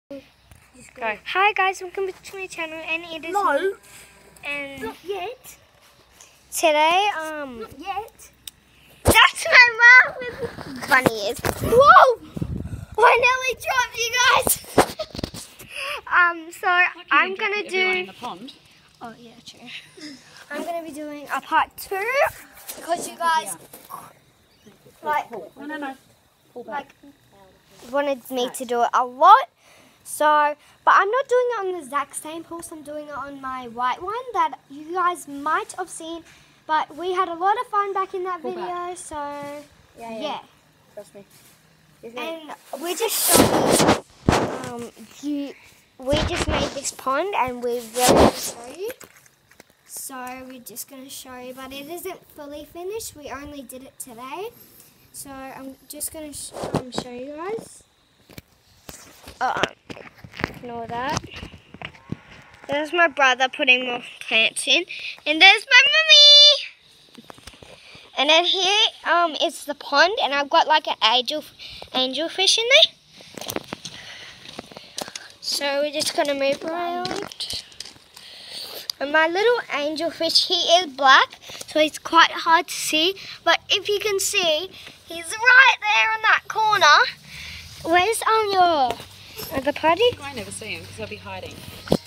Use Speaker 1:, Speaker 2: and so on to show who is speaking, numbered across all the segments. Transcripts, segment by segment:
Speaker 1: Go. Hi guys, welcome back to my channel, and it is me. And
Speaker 2: not yet.
Speaker 1: Today,
Speaker 2: Not yet.
Speaker 1: That's my mom with bunny ears. Whoa! I nearly dropped you guys. So I'm gonna do.
Speaker 3: In the pond.
Speaker 1: Oh yeah, true. I'm gonna be doing a part 2 because you guys
Speaker 3: No. Pull back.
Speaker 1: wanted me to do it a lot. So, but I'm not doing it on the exact same horse. I'm doing it on my white one that you guys might have seen. But we had a lot of fun back in that video.
Speaker 3: back.
Speaker 1: So,
Speaker 3: Yeah. Trust me.
Speaker 1: and we just showed we just made this pond and we're really going to show you. So we're just going to show you, but it isn't fully finished. We only did it today. So I'm just going to show you guys. Ignore that. There's my brother putting more plants in. And there's my mummy. And then here is the pond, and I've got like an angelfish in there. So we're just gonna move around. And my little angelfish, he is black, so he's quite hard to see. But if you can see, he's right there in that corner. Where's your other party?
Speaker 3: I never see him because they'll be hiding.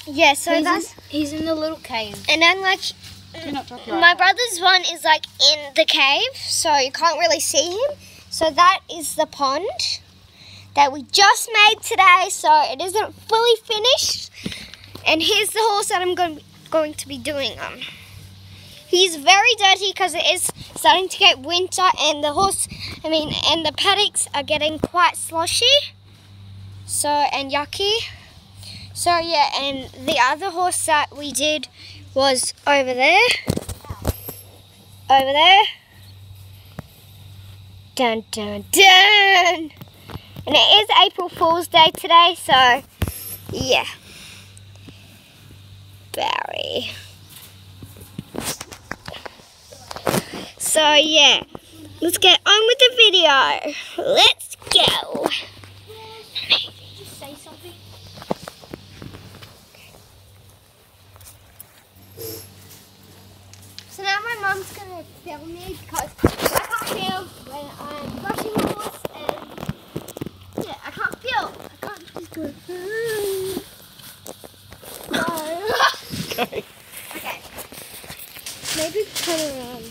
Speaker 1: Yeah, so
Speaker 2: He's in the little cave.
Speaker 1: and then like my brother's one is like in the cave, so you can't really see him. So that is the pond that we just made today, so it isn't fully finished. And here's the horse that I'm going to be doing on. He's very dirty because it is starting to get winter, and and the paddocks are getting quite sloshy. So, and yucky. So yeah, and the other horse that we did was over there. Over there. Dun dun dun! And it is April Fool's Day today, so yeah. Barry. So yeah, let's get on with the video. Let's go.
Speaker 2: Just say something.
Speaker 1: So now my mum's gonna film me because I can't feel when I'm brushing the horse, and yeah, I can't feel. I can't just go. No. Okay. Maybe turn around.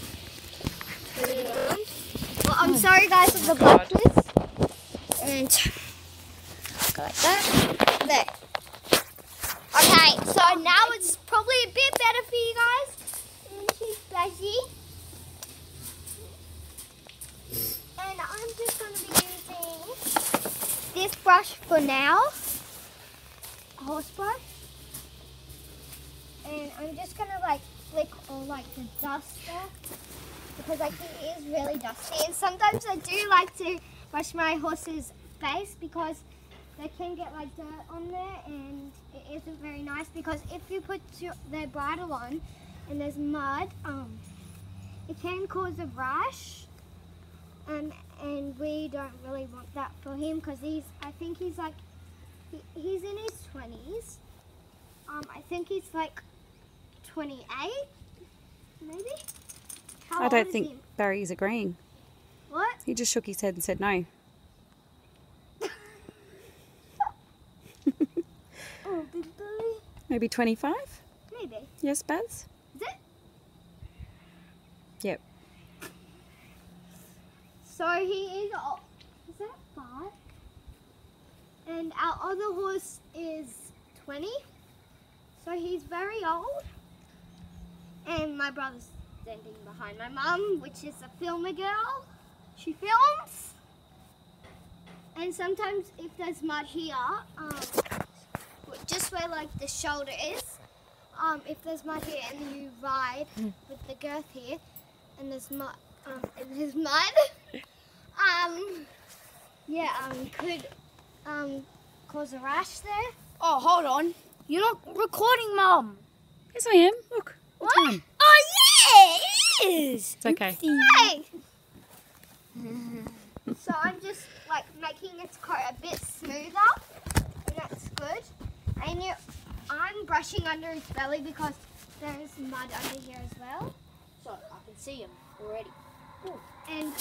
Speaker 1: Well, I'm sorry guys for the blackness. And go like that. There. Okay, so now it's probably a bit better for you guys. And she's busy. And I'm just going to be using this brush for now. A horse brush. And I'm just going to like flick all like the dust off, because like it is really dusty. And sometimes I do like to brush my horse's face because they can get like dirt on there, and it isn't very nice, because if you put their bridle on and there's mud, it can cause a rash, and we don't really want that for him, because I think he's like, he's in his 20s. I think he's like 28, maybe? How
Speaker 3: I
Speaker 1: old
Speaker 3: don't
Speaker 1: is
Speaker 3: think
Speaker 1: he?
Speaker 3: Barry's agreeing.
Speaker 1: What?
Speaker 3: He just shook his head and said no.
Speaker 1: Oh, big boy.
Speaker 3: Maybe 25?
Speaker 1: Maybe.
Speaker 3: Yes, Baz?
Speaker 1: Is it?
Speaker 3: Yep.
Speaker 1: So he is that 5? And our other horse is 20. So he's very old. And my brother's standing behind my mum, which is a filmer girl. She films. And sometimes if there's mud here, just where like the shoulder is, if there's mud here and you ride with the girth here, and there's mud, could cause a rash there.
Speaker 2: Oh, hold on. You're not recording, Mum.
Speaker 3: Yes, I am. Look.
Speaker 1: What?
Speaker 3: Time.
Speaker 2: Oh, yeah, it is.
Speaker 3: It's okay.
Speaker 1: Hey! So I'm just like making its coat a bit smoother, and that's good. And I'm brushing under his belly because there's mud under here as well.
Speaker 2: So I can see him already.
Speaker 1: And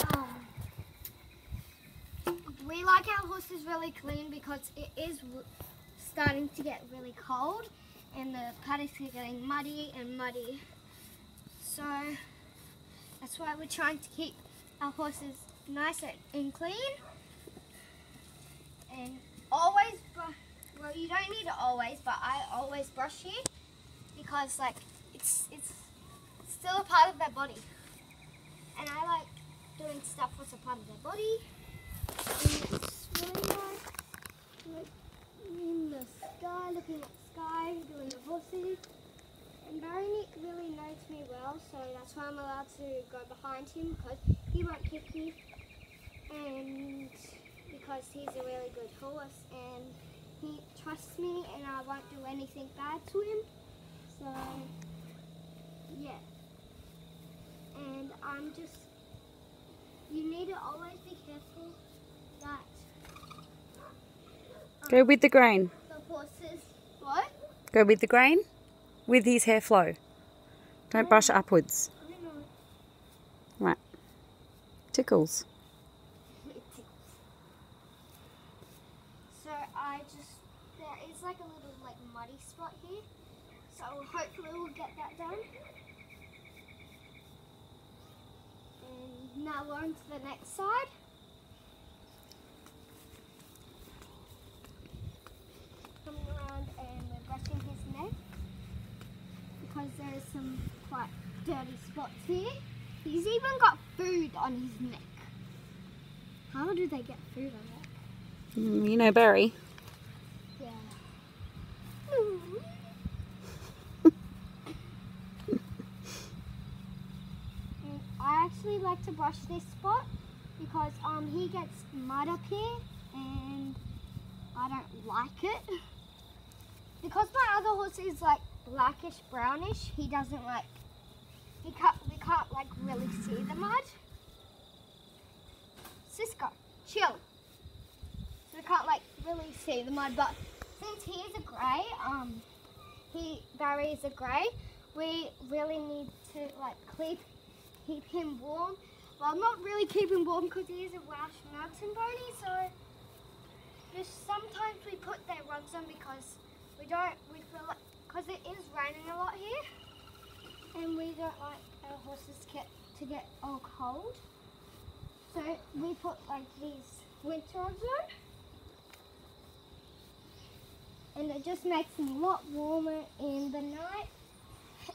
Speaker 1: we like our horses really clean because it is starting to get really cold and the paddocks are getting muddy and muddy. So that's why we're trying to keep our horses nice and clean. And always brush, well, you don't need to always, but I always brush here because like it's still a part of their body. And I like doing stuff that's a part of their body. And it's really nice. Like in the sky, looking at the sky, doing the horses. And Barry really knows me well, so that's why I'm allowed to go behind him because he won't kick me. And because he's a really good horse and he trusts me and I won't do anything bad to him. So, yeah. And I'm just, you need to always be careful that
Speaker 3: Go with the grain.
Speaker 1: the horses, what?
Speaker 3: Go with the grain with his hair flow. Don't brush upwards.
Speaker 1: I don't know.
Speaker 3: Right. Tickles.
Speaker 1: So there is like a little like muddy spot here. So hopefully we'll get that done. And now we're on to the next side. Coming around and we're brushing his neck because there is some quite dirty spots here. He's even got food on his neck. How do they get food on that?
Speaker 3: You know Barry.
Speaker 1: Yeah. And I actually like to brush this spot because he gets mud up here and I don't like it. Because my other horse is like blackish brownish, he doesn't like, we can't like really see the mud. Cisco, chill. So we can't like really see the mud, but since he is a grey, Barry is a grey, we really need to like keep him warm. Well, not really keep him warm because he is a Welsh mountain pony, so just sometimes we put their rugs on because we feel like, because it is raining a lot here, and we don't like our horses to get all cold. So we put like these winter rugs on. And it just makes them a lot warmer in the night,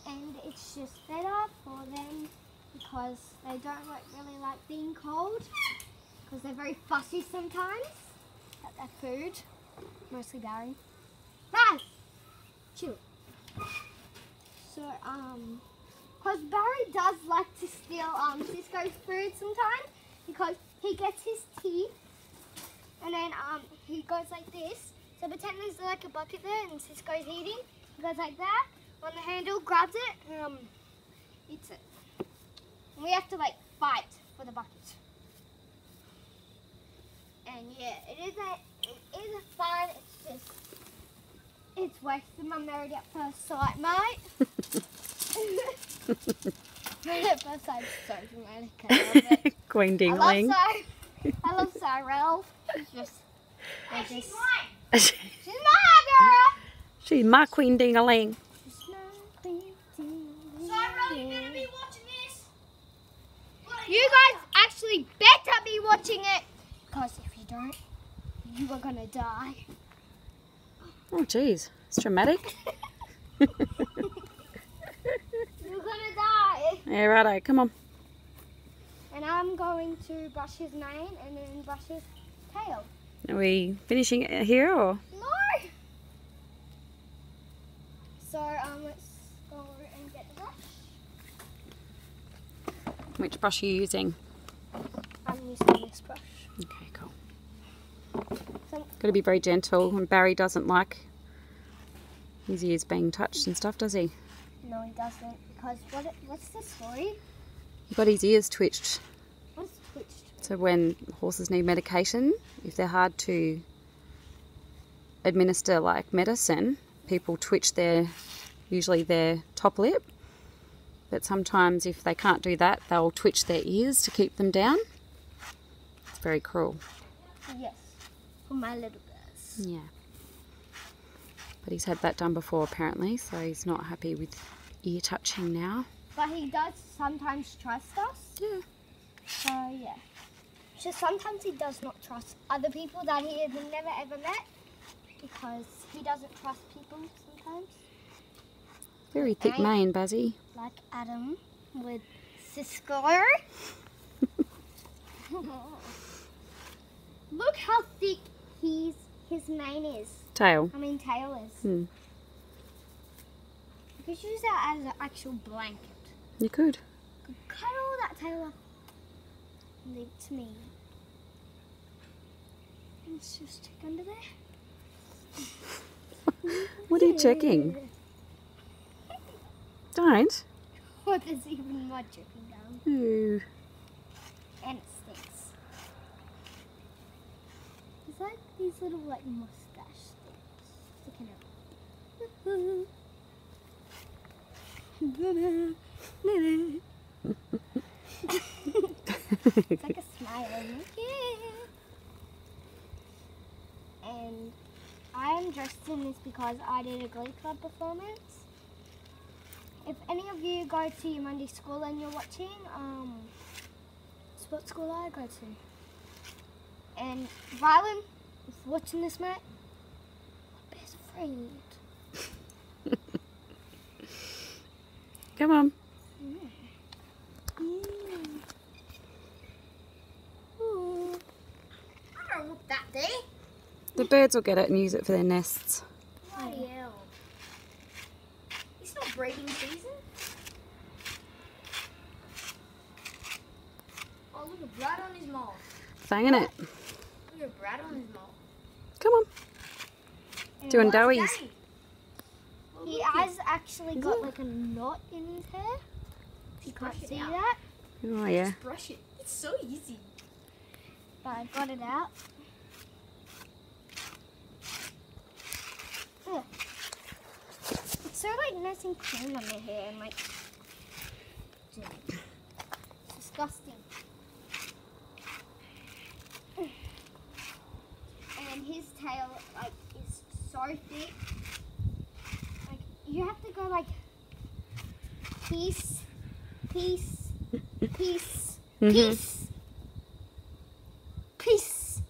Speaker 1: and it's just better for them because they don't really like being cold because they're very fussy sometimes at their food, mostly Barry. Baz! Chill. So, because Barry does like to steal Cisco's food sometimes because he gets his teeth and then he goes like this. So pretend there's like a bucket there and Cisco's eating. He goes like that on the handle, grabs it, and eats it. And we have to like fight for the bucket. And yeah, it is fun. It's just, it's wasted my married at first sight, mate. Married at first sight is so dramatic. I love it.
Speaker 3: Queen Dingling.
Speaker 1: I love Cyrell. She's
Speaker 2: She's
Speaker 1: my girl.
Speaker 3: She's my Queen Ding-a-ling.
Speaker 2: Cyrell, you better be watching this.
Speaker 1: You guys actually better be watching it, because if you don't, you are gonna die.
Speaker 3: Oh, jeez. It's dramatic.
Speaker 1: You're gonna die.
Speaker 3: Yeah, righto. Come on.
Speaker 1: And I'm going to brush his mane and then brush his tail.
Speaker 3: Are we finishing it here or?
Speaker 1: No. So let's go over and get the brush.
Speaker 3: Which brush are you using?
Speaker 1: I'm using this brush.
Speaker 3: Okay, cool.
Speaker 1: So,
Speaker 3: Got to be very gentle. And Barry doesn't like his ears being touched and stuff, does he?
Speaker 1: no, he doesn't. Because what's the story?
Speaker 3: He got his ears twitched.
Speaker 1: What's twitched?
Speaker 3: So when horses need medication, if they're hard to administer like medicine, people twitch usually their top lip. But sometimes if they can't do that, they'll twitch their ears to keep them down. It's very cruel.
Speaker 1: Yes, for my little guys.
Speaker 3: Yeah. But he's had that done before apparently, so he's not happy with ear touching now.
Speaker 1: But he does sometimes trust us.
Speaker 3: Yeah.
Speaker 1: So yeah. Just sometimes he does not trust other people that he has never ever met because he doesn't trust people sometimes.
Speaker 3: Very thick mane, Bazzy.
Speaker 1: Like Adam with Cisco. Look how thick his mane is.
Speaker 3: Tail.
Speaker 1: Tail is.
Speaker 3: Hmm.
Speaker 1: You could use that as an actual blanket.
Speaker 3: You could.
Speaker 1: Cut all that tail off. Leave it to me. Let's just check under there.
Speaker 3: What are you checking? Don't.
Speaker 1: Oh, there's even more dripping down.
Speaker 3: Ooh.
Speaker 1: And it stinks. It's like these little mustache things sticking out. It's like a smile. Yeah. And I am dressed in this because I did a Glee Club performance. If any of you go to your Monday school and you're watching, it's what school I go to. And Violet is watching this, mate. My best friend.
Speaker 3: Come on.
Speaker 1: Ooh. I don't know what that day.
Speaker 3: The birds will get it and use it for their nests.
Speaker 1: Bloody hell. It's not breeding season.
Speaker 2: Oh, look at Brad on his mouth.
Speaker 3: Fanging it.
Speaker 2: Look at Brad on his mouth.
Speaker 3: Come on. Doing
Speaker 2: Where's
Speaker 3: doughies.
Speaker 2: Daddy? Oh,
Speaker 1: He
Speaker 2: look,
Speaker 1: has actually got like a knot in his hair. You can't
Speaker 2: brush it
Speaker 1: see
Speaker 2: out.
Speaker 1: that,
Speaker 3: Oh yeah.
Speaker 2: Just brush it. It's so easy.
Speaker 1: but I got it out. Ugh. It's so nice and clean on the hair and it's disgusting. And his tail is so thick. You have to go piece, piece, piece, piece, piece.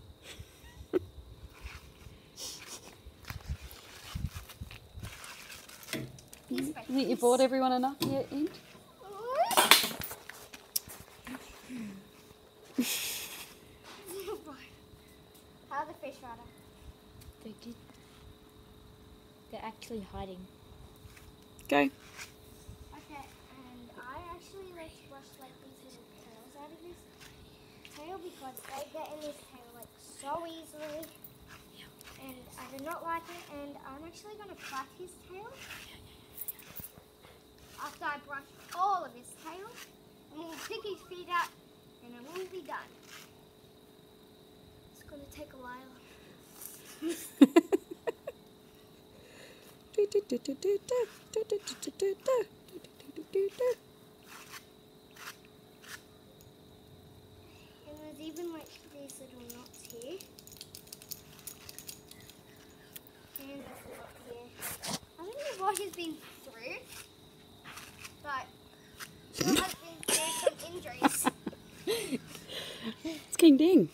Speaker 3: You think you bored everyone enough yet, Int?
Speaker 1: How's the fish rider?
Speaker 2: They're actually hiding.
Speaker 3: Go.
Speaker 1: Okay, and I actually brush these little tails out of his tail because they get in his tail so easily. And I do not like it, and I'm actually going to plait his tail. After I brush all of his tail, I'm going to pick his feet out, and it will be done. It's going to take a while. And there's even these little knots here. And this knot here. I don't know what he's been through, but he has been through some injuries.
Speaker 3: It's King Ding.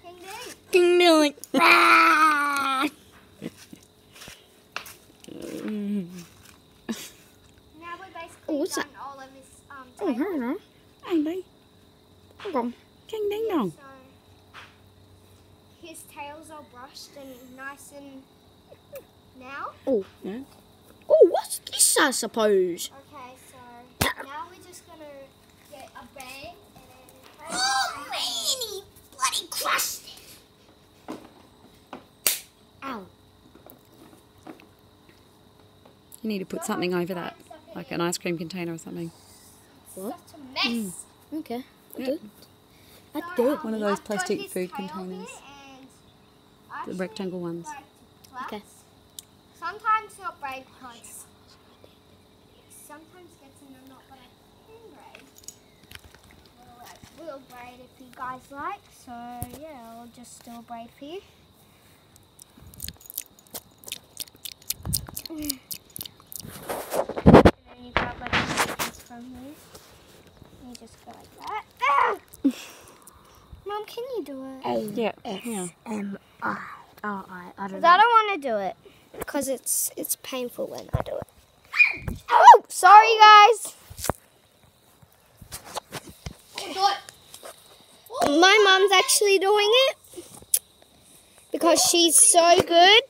Speaker 1: Ding ding.
Speaker 3: King Ding.
Speaker 1: Now we're basically done all of his tail.
Speaker 3: hello. Andy. Come on. King Ding Dong.
Speaker 1: So his tail's all brushed and nice and now.
Speaker 2: Oh.
Speaker 3: Yeah.
Speaker 2: Oh, what's this, I suppose?
Speaker 1: Okay, so now we're just gonna get a bang and then.
Speaker 2: Oh, man, he bloody crushed it. Ow.
Speaker 3: You need to put something over that, like an ice cream container or something.
Speaker 2: What?
Speaker 1: Such a mess.
Speaker 2: Okay, I
Speaker 3: Yeah.
Speaker 2: did. I
Speaker 1: So,
Speaker 2: did.
Speaker 3: One of those
Speaker 1: I've got
Speaker 3: plastic
Speaker 1: his
Speaker 3: food
Speaker 1: tail here
Speaker 3: containers.
Speaker 1: and I
Speaker 3: The
Speaker 1: actually
Speaker 3: rectangle ones.
Speaker 1: like to
Speaker 2: Okay.
Speaker 1: So sometimes not braid because sometimes gets in a knot, but I can braid. We'll braid if you guys like. So yeah, I'll just do a braid for you. And then you grab like a piece from here. You just go like that. Ah! Mom, can you do it?
Speaker 3: Yeah.
Speaker 2: A-S-M-I-R-I. I don't
Speaker 1: Because
Speaker 2: know.
Speaker 1: I don't want to do it. Because it's painful when I do it. Oh, sorry guys. My mom's actually doing it. Because she's so good.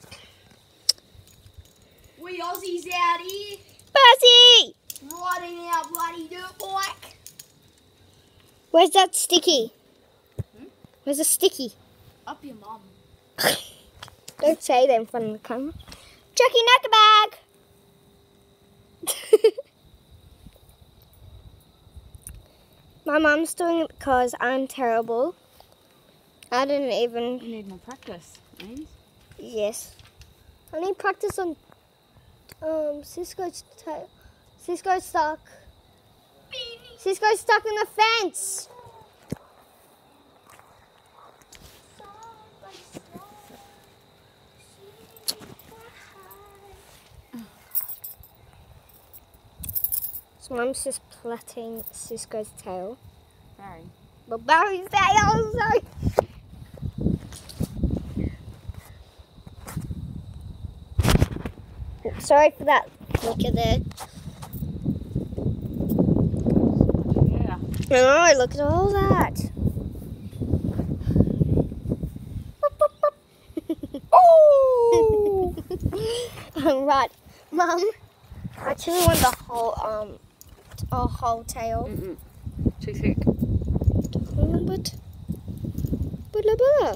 Speaker 2: We Aussies out here
Speaker 1: Buzzy!
Speaker 2: riding our bloody dirt bike.
Speaker 1: Where's that sticky? Where's the sticky?
Speaker 2: Up your mum.
Speaker 1: Don't say that in front of the camera. Jackie Knacker bag! My mom's doing it because I'm terrible. I didn't even...
Speaker 3: You need more practice, Ames.
Speaker 1: Yes. I need practice on Cisco's tail. Cisco's stuck. Cisco's stuck in the fence. So Mum's just plaiting Cisco's tail.
Speaker 3: Barry.
Speaker 1: But Barry's tail, sorry. Sorry for that flicker there.
Speaker 3: Yeah.
Speaker 1: Oh, look at all that. Oh! Right, Mum. I actually want the whole tail.
Speaker 3: Too thick.
Speaker 1: But blah, blah.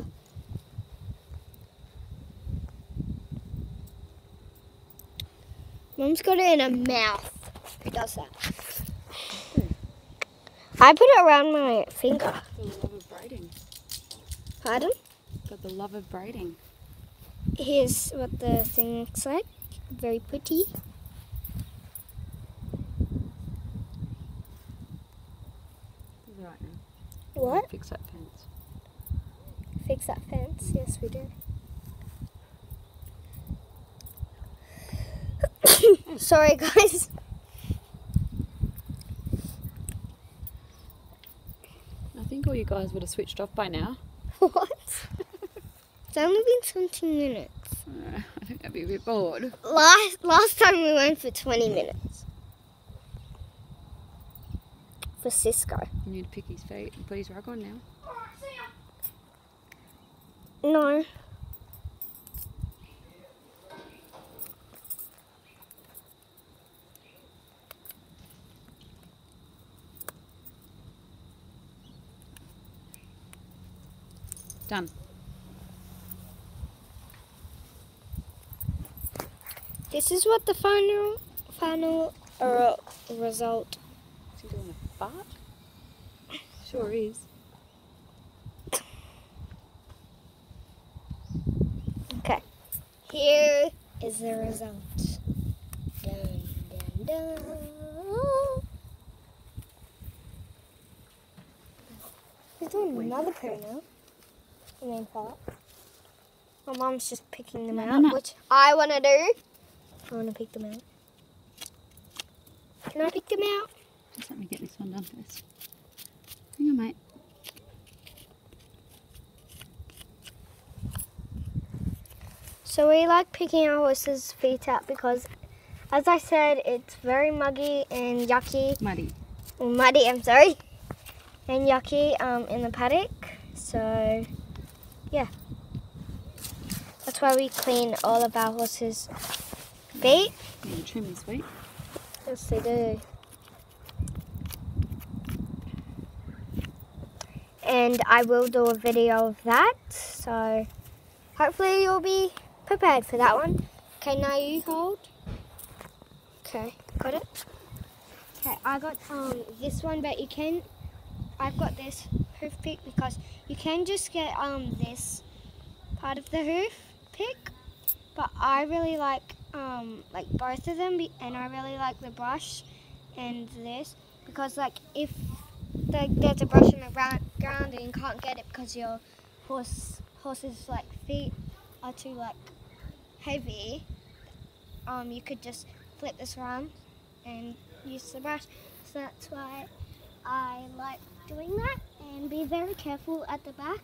Speaker 1: Mum's got it in her mouth. Who does that? I put it around my finger.
Speaker 3: The love of braiding.
Speaker 1: Pardon?
Speaker 3: Got the love of braiding.
Speaker 1: Here's what the thing looks like. Very pretty.
Speaker 3: Right now.
Speaker 1: What?
Speaker 3: Fix that fence.
Speaker 1: Fix that fence. Yes, we do. Sorry, guys.
Speaker 3: I think all you guys would have switched off by now.
Speaker 1: What? It's only been 20 minutes.
Speaker 3: I think I'd be a bit bored.
Speaker 1: Last time we went for 20 minutes. For Cisco.
Speaker 3: You need to pick his feet and put his rug on now.
Speaker 1: No.
Speaker 3: Done.
Speaker 1: This is what the final result.
Speaker 3: Is he doing a fart? Sure is.
Speaker 1: Okay. Here is the result. Dun, dun, dun. He's doing another poo now. The main part. My mom's just picking them out, which I want to do. I want to pick them out. Can I pick them out?
Speaker 3: Just let me get this one done first. Hang on, mate.
Speaker 1: So we like picking our horses' feet out because, as I said, it's very muggy and yucky.
Speaker 3: Muddy.
Speaker 1: Muddy, I'm sorry. And yucky in the paddock. So, yeah. That's why we clean all of our horses' feet.
Speaker 3: Need to trim his feet.
Speaker 1: Yes, they do. And I will do a video of that. So, hopefully you'll be prepared for that one. Okay, now you hold. Okay, got it? Okay, I got this one, but I've got this hoof pick because you can just get this part of the hoof pick but I really like both of them, and I really like the brush and this, because like if there's a brush on the ground and you can't get it because your horse's like feet are too like heavy, you could just flip this around and use the brush. So that's why I like doing that, and be very careful at the back.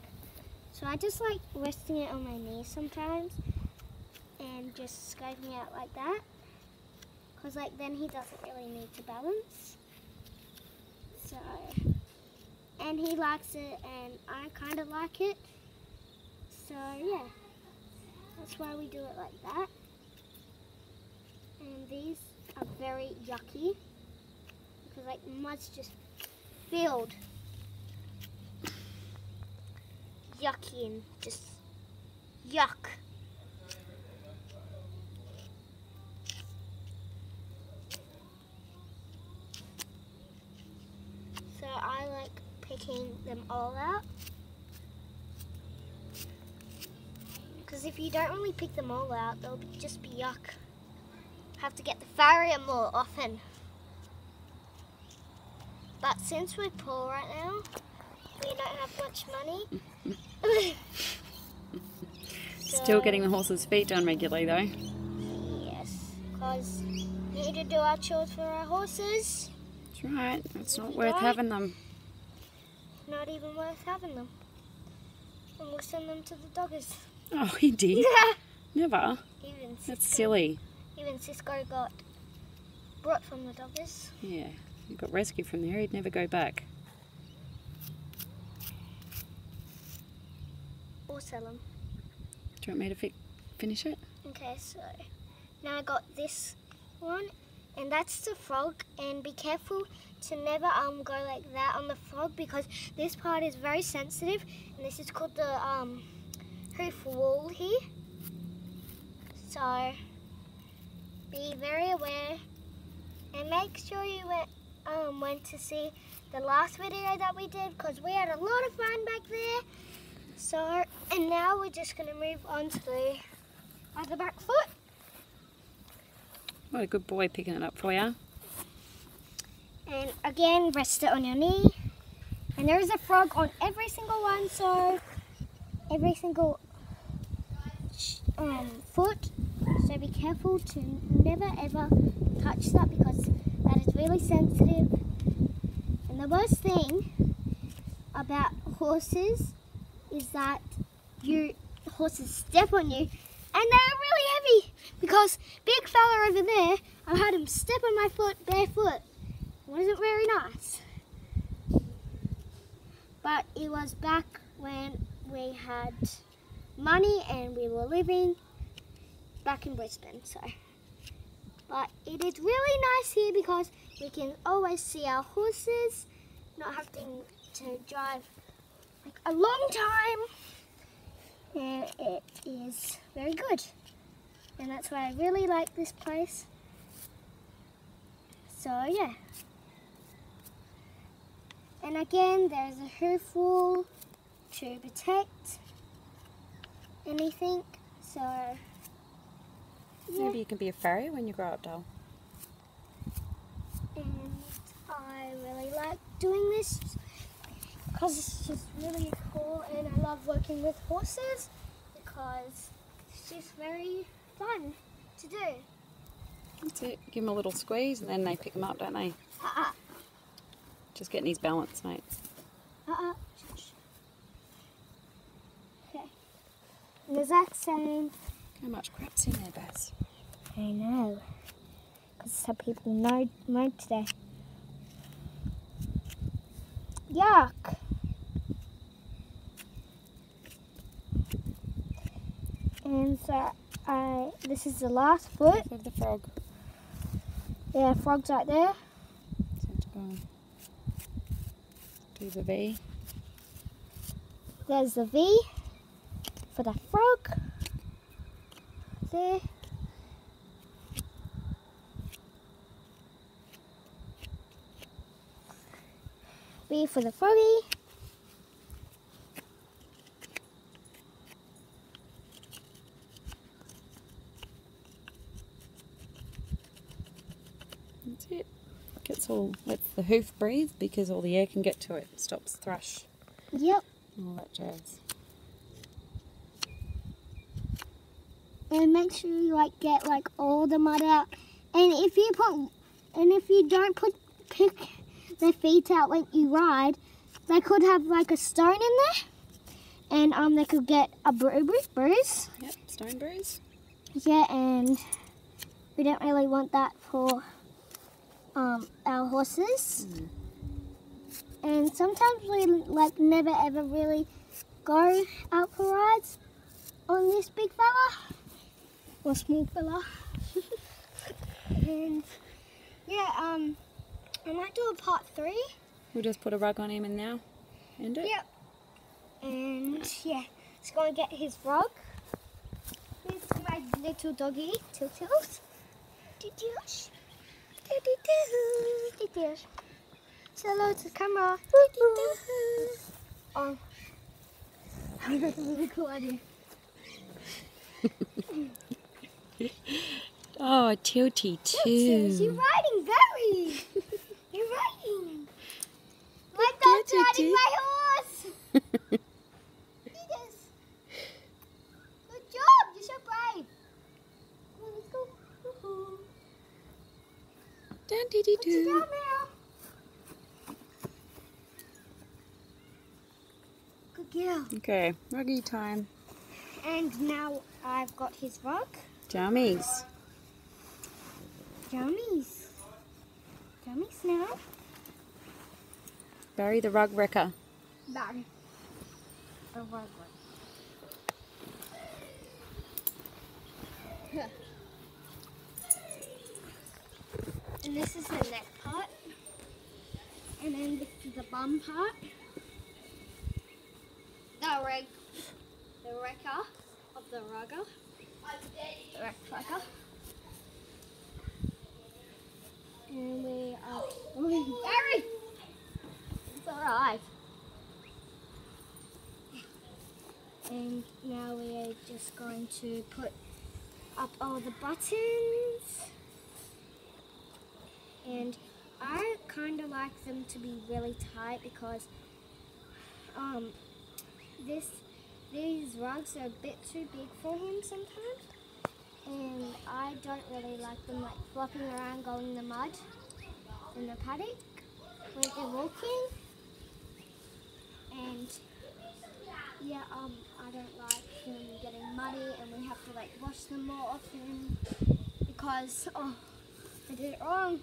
Speaker 1: So I just like resting it on my knees sometimes and just scraping out like that, because like then he doesn't really need to balance. So, and he likes it and I kind of like it. So yeah, that's why we do it like that. And these are very yucky because like mud's just filled. Yucky and just yuck. So I like picking them all out, because if you don't really pick them all out, they'll just be yuck. Have to get the farrier more often. But since we're poor right now, we don't have much money.
Speaker 3: Still getting the horses' feet done regularly though.
Speaker 1: Yes, because we need to do our chores for our horses.
Speaker 3: That's right, it's not worth having them.
Speaker 1: Not even worth having them. And we'll send them to the doggers.
Speaker 3: Oh, he did? Never.
Speaker 1: Even Cisco,
Speaker 3: That's silly.
Speaker 1: Even Cisco got brought from the doggers.
Speaker 3: Yeah, he got rescued from there, he'd never go back.
Speaker 1: Or sell them.
Speaker 3: Do you want me to finish it?
Speaker 1: Okay, so now I got this one, and that's the frog, and be careful to never go like that on the frog, because this part is very sensitive, and this is called the hoof wall here. So be very aware, and make sure you went to see the last video that we did, because we had a lot of fun back there. So, and now we're just going to move on to the other back foot.
Speaker 3: What a good boy picking it up for you.
Speaker 1: And again, rest it on your knee. And there is a frog on every single one, so every single foot. So be careful to never ever touch that, because that is really sensitive. And the worst thing about horses is that your horses step on you, and they're really heavy, because big fella over there, I had him step on my foot barefoot. It wasn't very nice. But it was back when we had money and we were living back in Brisbane. So, but it is really nice here because we can always see our horses, not having to drive like a long time, and it is very good, and that's why I really like this place. So yeah, and again there's a hoof wall to protect anything, so yeah.
Speaker 3: Maybe you can be a farrier when you grow up, doll.
Speaker 1: And I really like doing this because it's just really cool, and I love working with horses because it's just very fun to do.
Speaker 3: That's it. Give them a little squeeze and then they pick them up, don't they? Just getting his balance, mate.
Speaker 1: Okay. And there's that same.
Speaker 3: How much crap's in there, Baz?
Speaker 1: I know. Because some people know today. Yuck. And so this is the last foot.
Speaker 3: Of the frog.
Speaker 1: Yeah, frog's right there.
Speaker 3: So to go and do the V.
Speaker 1: There's the V for the frog. There. V for the froggy.
Speaker 3: That's it. Lets the hoof breathe because all the air can get to it. Stops thrush
Speaker 1: Yep.
Speaker 3: and all that jazz.
Speaker 1: And make sure you like get like all the mud out. And if you don't pick their feet out when you ride, they could have like a stone in there, and they could get a bruise.
Speaker 3: Yep, stone bruise.
Speaker 1: Yeah, and we don't really want that for our horses. And sometimes we like never ever really go out for rides on this big fella or small fella. And yeah, I might do a part 3.
Speaker 3: We'll just put a rug on him and now end it.
Speaker 1: Yep. And yeah, let's go and get his rug. Here's my little doggy, Tiltils. Tiltils. Tiltils. Say hello to the camera. Oh, I got a really cool idea.
Speaker 3: Oh, Tilty
Speaker 1: Tiltils,
Speaker 3: too.
Speaker 1: you're riding very. You're riding. My dog's riding my horse. Yes. Good job. You're so brave. Come on, let's go. Woohoo.
Speaker 3: Down, diddy
Speaker 1: Put you
Speaker 3: doo.
Speaker 1: down now. Good girl.
Speaker 3: Okay, ruggy time.
Speaker 1: And now I've got his rug.
Speaker 3: Jammies.
Speaker 1: Jammies. Jammies now.
Speaker 3: Barry the rug wrecker.
Speaker 1: Barry. A rug wrecker. And this is the neck part. And then this is the bum part. The wrecker of the rugger. The wrecker. And we are Barry! It's alright. And now we are just going to put up all the buttons. And I kind of like them to be really tight because these rugs are a bit too big for him sometimes. And I don't really like them like flopping around going in the mud in the paddock when they're walking. And yeah, I don't like them getting muddy and we have to like wash them more often because I did it wrong.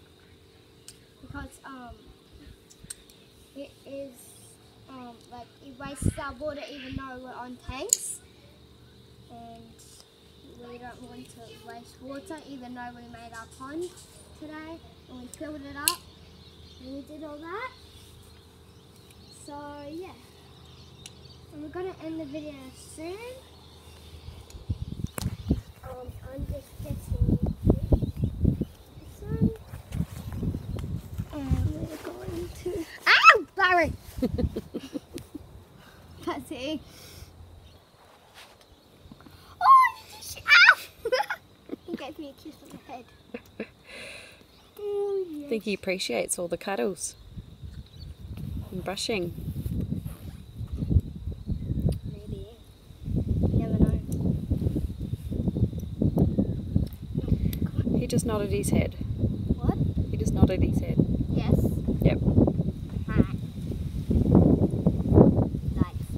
Speaker 1: Because it is like it wastes our water even though we're on tanks, and we don't want to waste water even though we made our pond today and we filled it up and we did all that. So yeah, and we're gonna end the video soon. I'm just getting this one. And we're going to... Ow! Barry! That's it. Oh, you just... Ow! He gave me a kiss on the head. Oh, yes.
Speaker 3: I think he appreciates all the cuddles and brushing.
Speaker 1: Maybe. You never know.
Speaker 3: He just nodded his head.
Speaker 1: What?
Speaker 3: He just nodded his head.
Speaker 1: Yes.
Speaker 3: Yep.
Speaker 1: Hi. Nice.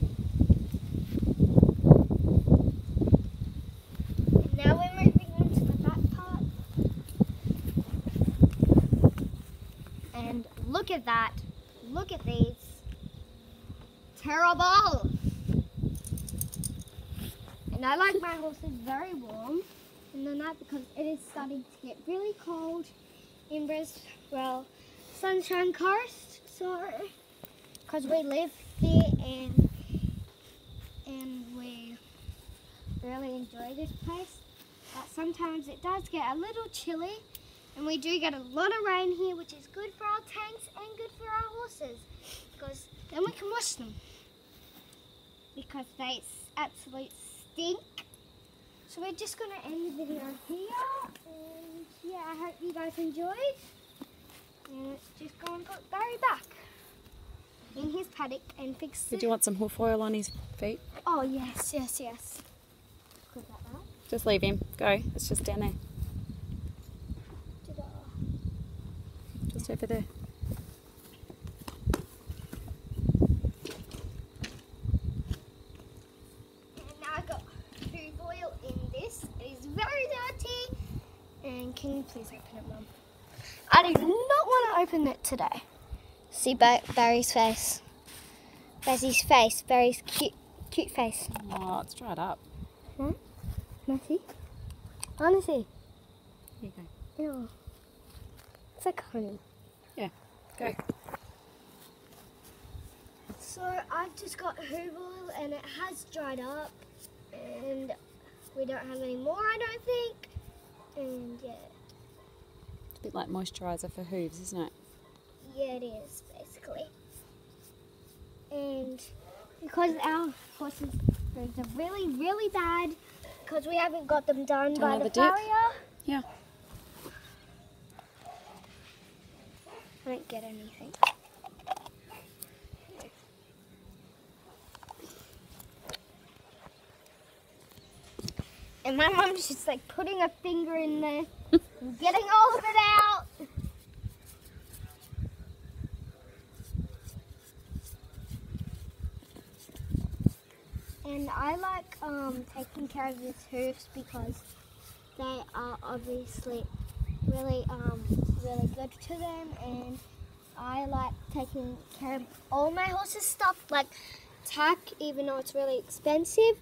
Speaker 1: And now we're moving on to the back part. And look at that. Look at these. Terrible. And I like my horses very warm in the night because it is starting to get really cold in Sunshine Coast. So, because we live here and we really enjoy this place. But sometimes it does get a little chilly, and we do get a lot of rain here, which is good for our tanks and good for our horses, because then we can wash them because they absolutely stink. So we're just going to end the video here, and yeah, I hope you guys enjoyed. And let's just go and put Barry back in his paddock and fix
Speaker 3: Did
Speaker 1: it.
Speaker 3: you want some hoof oil on his feet?
Speaker 1: Oh, yes, yes, yes. Put that out.
Speaker 3: Just leave him. Go. It's just down there.
Speaker 1: Ta-da.
Speaker 3: Just over there.
Speaker 1: And now I've got food oil in this. It is very dirty. And can you please open it, Mum? I do not want to open it today. See Barry's face. Barry's face. Barry's cute face.
Speaker 3: Oh, it's dried up.
Speaker 1: Huh? Messy? Honestly.
Speaker 3: Here you go.
Speaker 1: Ew. It's like honey.
Speaker 3: Yeah. Go.
Speaker 1: So I've just got hoof oil and it has dried up and we don't have any more, I don't think. And yeah.
Speaker 3: It's a bit like moisturiser for hooves, isn't it?
Speaker 1: Yeah, it is, basically. And because our horses' hooves are really, really bad, because we haven't got them done by
Speaker 3: have
Speaker 1: the
Speaker 3: a dip?
Speaker 1: farrier.
Speaker 3: Yeah.
Speaker 1: I don't get anything. And my mum's just like putting a finger in there and getting all of it out. And I like taking care of his hooves because they are obviously really really good to them, and I like taking care of all my horses' stuff like tack, even though it's really expensive.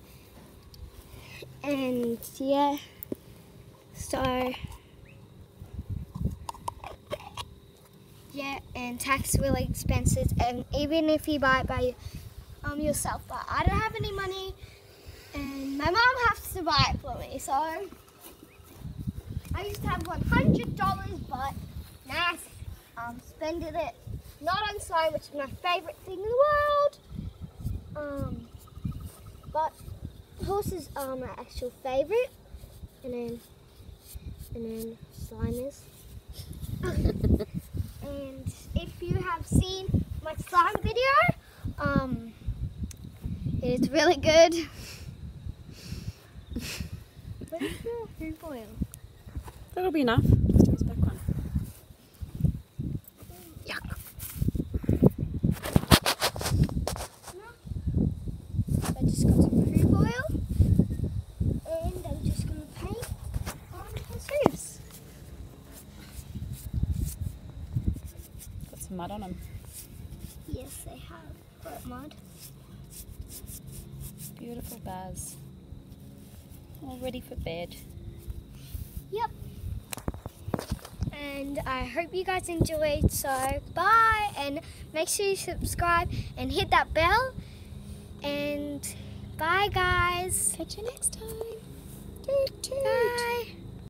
Speaker 1: And yeah, so yeah, and tack's really expensive, and even if you buy it by yourself, but I don't have any money and my mom has to buy it for me, so I used to have $100, but now I'm spending it not on slime, which is my favourite thing in the world, but horses are my actual favourite, and then slime is. And if you have seen my slime video, it's really good. What is your hoof oil?
Speaker 3: That'll be enough. Let's do his back one. Yuck.
Speaker 1: I just got some hoof oil, and I'm just going to paint on his hooves.
Speaker 3: Got some mud on him.
Speaker 1: Yes, they have got mud.
Speaker 3: Beautiful Baz. All ready for bed.
Speaker 1: Yep. And I hope you guys enjoyed, so bye, and make sure you subscribe and hit that bell, and bye guys.
Speaker 3: Catch you next time. Toot toot.
Speaker 1: Bye.